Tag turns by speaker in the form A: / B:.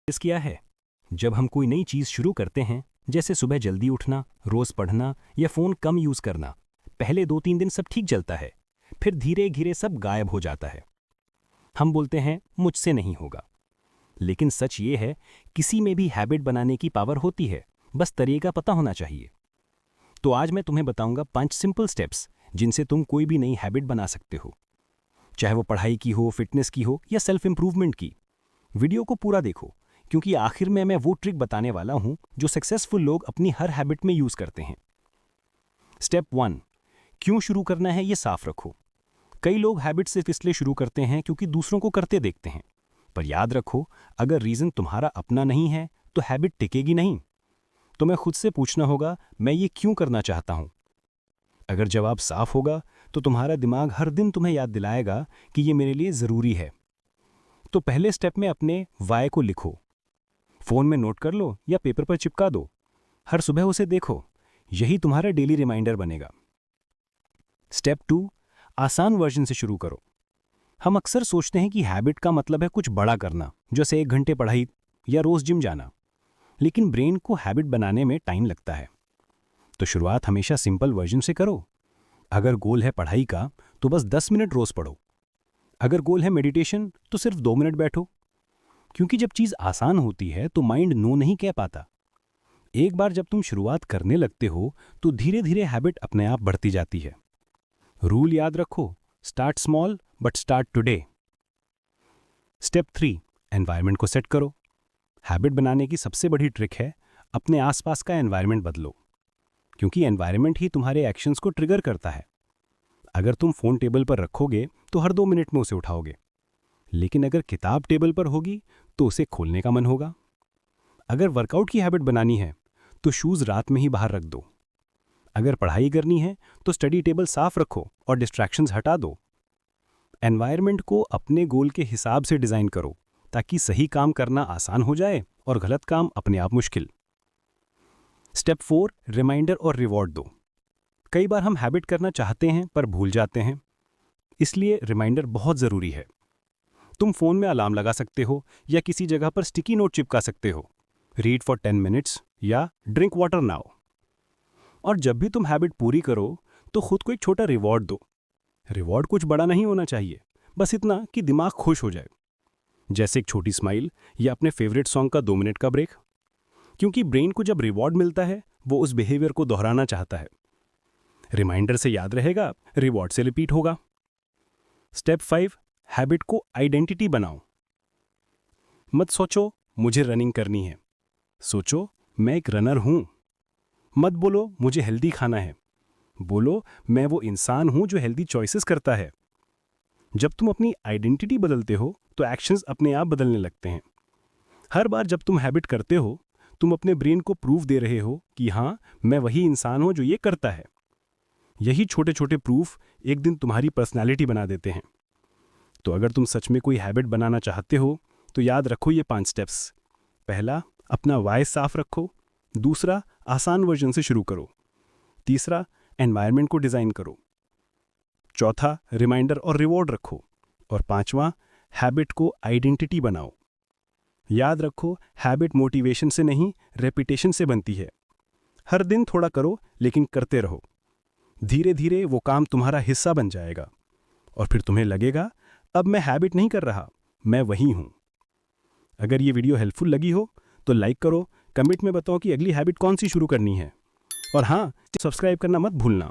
A: इस किया है। जब हम कोई नई चीज शुरू करते हैं, जैसे सुबह जल्दी उठना, रोज पढ़ना या फोन कम यूज करना, पहले 2-3 दिन सब ठीक चलता है, फिर धीरे धीरे सब गायब हो जाता है। हम बोलते हैं मुझसे नहीं होगा, लेकिन सच ये है किसी में भी हैबिट बनाने की पावर होती है, बस तरीका पता होना चाहिए। तो आज मैं तुम्हें बताऊंगा 5 सिंपल स्टेप्स जिनसे तुम कोई भी नई हैबिट बना सकते हो, चाहे वो पढ़ाई की हो, फिटनेस की हो या सेल्फ इंप्रूवमेंट की। वीडियो को पूरा देखो, क्योंकि आखिर में मैं वो ट्रिक बताने वाला हूं जो सक्सेसफुल लोग अपनी हर हैबिट में यूज करते हैं। स्टेप 1, क्यों शुरू करना है ये साफ रखो। कई लोग हैबिट सिर्फ इसलिए शुरू करते हैं क्योंकि दूसरों को करते देखते हैं, पर याद रखो, अगर रीजन तुम्हारा अपना नहीं है तो हैबिट टिकेगी नहीं। तुम्हें खुद से पूछना होगा, मैं ये क्यों करना चाहता हूं। अगर जवाब साफ होगा तो तुम्हारा दिमाग हर दिन तुम्हें याद दिलाएगा कि ये मेरे लिए जरूरी है। तो पहले स्टेप में अपने वाई को लिखो, फोन में नोट कर लो या पेपर पर चिपका दो। हर सुबह उसे देखो, यही तुम्हारा डेली रिमाइंडर बनेगा। स्टेप 2, आसान वर्जन से शुरू करो। हम अक्सर सोचते हैं कि हैबिट का मतलब है कुछ बड़ा करना, जैसे 1 घंटे पढ़ाई या रोज जिम जाना, लेकिन ब्रेन को हैबिट बनाने में टाइम लगता है। तो शुरुआत हमेशा सिंपल वर्जन से करो। अगर गोल है पढ़ाई का तो बस 10 मिनट रोज पढ़ो। अगर गोल है मेडिटेशन तो सिर्फ 2 मिनट बैठो। क्योंकि जब चीज आसान होती है तो माइंड नो नहीं कह पाता। एक बार जब तुम शुरुआत करने लगते हो तो धीरे धीरे हैबिट अपने आप बढ़ती जाती है। रूल याद रखो, start small but start today. Step 3, environment को सेट करो। हैबिट बनाने की सबसे बड़ी ट्रिक है अपने आसपास का एनवायरनमेंट बदलो, क्योंकि एनवायरनमेंट ही तुम्हारे एक्शंस को ट्रिगर करता है। अगर तुम फोन टेबल पर रखोगे तो हर 2 मिनट में उसे उठाओगे, लेकिन अगर किताब टेबल पर होगी तो उसे खोलने का मन होगा। अगर वर्कआउट की हैबिट बनानी है तो शूज रात में ही बाहर रख दो। अगर पढ़ाई करनी है तो स्टडी टेबल साफ रखो और डिस्ट्रैक्शंस हटा दो। एनवायरनमेंट को अपने गोल के हिसाब से डिजाइन करो, ताकि सही काम करना आसान हो जाए और गलत काम अपने आप मुश्किल। स्टेप 4, रिमाइंडर और रिवॉर्ड दो। कई बार हम हैबिट करना चाहते हैं पर भूल जाते हैं, इसलिए रिमाइंडर बहुत जरूरी है। तुम फोन में अलार्म लगा सकते हो या किसी जगह पर स्टिकी नोट चिपका सकते हो, रीड फॉर 10 मिनट्स या ड्रिंक वाटर नाउ। और जब भी तुम हैबिट पूरी करो तो खुद को एक छोटा रिवॉर्ड दो। रिवॉर्ड कुछ बड़ा नहीं होना चाहिए, बस इतना कि दिमाग खुश हो जाए, जैसे एक छोटी स्माइल या अपने फेवरेट सॉन्ग का 2 मिनट का ब्रेक। क्योंकि ब्रेन को जब रिवॉर्ड मिलता है वो उस बिहेवियर को दोहराना चाहता है। रिमाइंडर से याद रहेगा, रिवॉर्ड से रिपीट होगा। स्टेप 5, हैबिट को आइडेंटिटी बनाओ। मत सोचो मुझे रनिंग करनी है, सोचो मैं एक रनर हूं। मत बोलो मुझे हेल्दी खाना है, बोलो मैं वो इंसान हूं जो हेल्दी चॉइसेस करता है। जब तुम अपनी आइडेंटिटी बदलते हो तो एक्शंस अपने आप बदलने लगते हैं। हर बार जब तुम हैबिट करते हो तुम अपने ब्रेन को प्रूफ दे रहे हो कि हाँ, मैं वही इंसान हूं जो ये करता है। यही छोटे छोटे प्रूफ एक दिन तुम्हारी पर्सनैलिटी बना देते हैं। तो अगर तुम सच में कोई हैबिट बनाना चाहते हो तो याद रखो ये 5 स्टेप्स। पहला, अपना वाई साफ रखो। दूसरा, आसान वर्जन से शुरू करो। तीसरा, एनवायरनमेंट को डिजाइन करो। चौथा, रिमाइंडर और रिवॉर्ड रखो। और 5वां, हैबिट को आइडेंटिटी बनाओ। याद रखो, हैबिट मोटिवेशन से नहीं, रेपिटेशन से बनती है। हर दिन थोड़ा करो, लेकिन करते रहो। धीरे धीरे वो काम तुम्हारा हिस्सा बन जाएगा और फिर तुम्हें लगेगा, अब मैं हैबिट नहीं कर रहा, मैं वही हूं। अगर ये वीडियो हेल्पफुल लगी हो तो लाइक करो, कमेंट में बताओ कि अगली हैबिट कौन सी शुरू करनी है। और हाँ, सब्सक्राइब करना मत भूलना।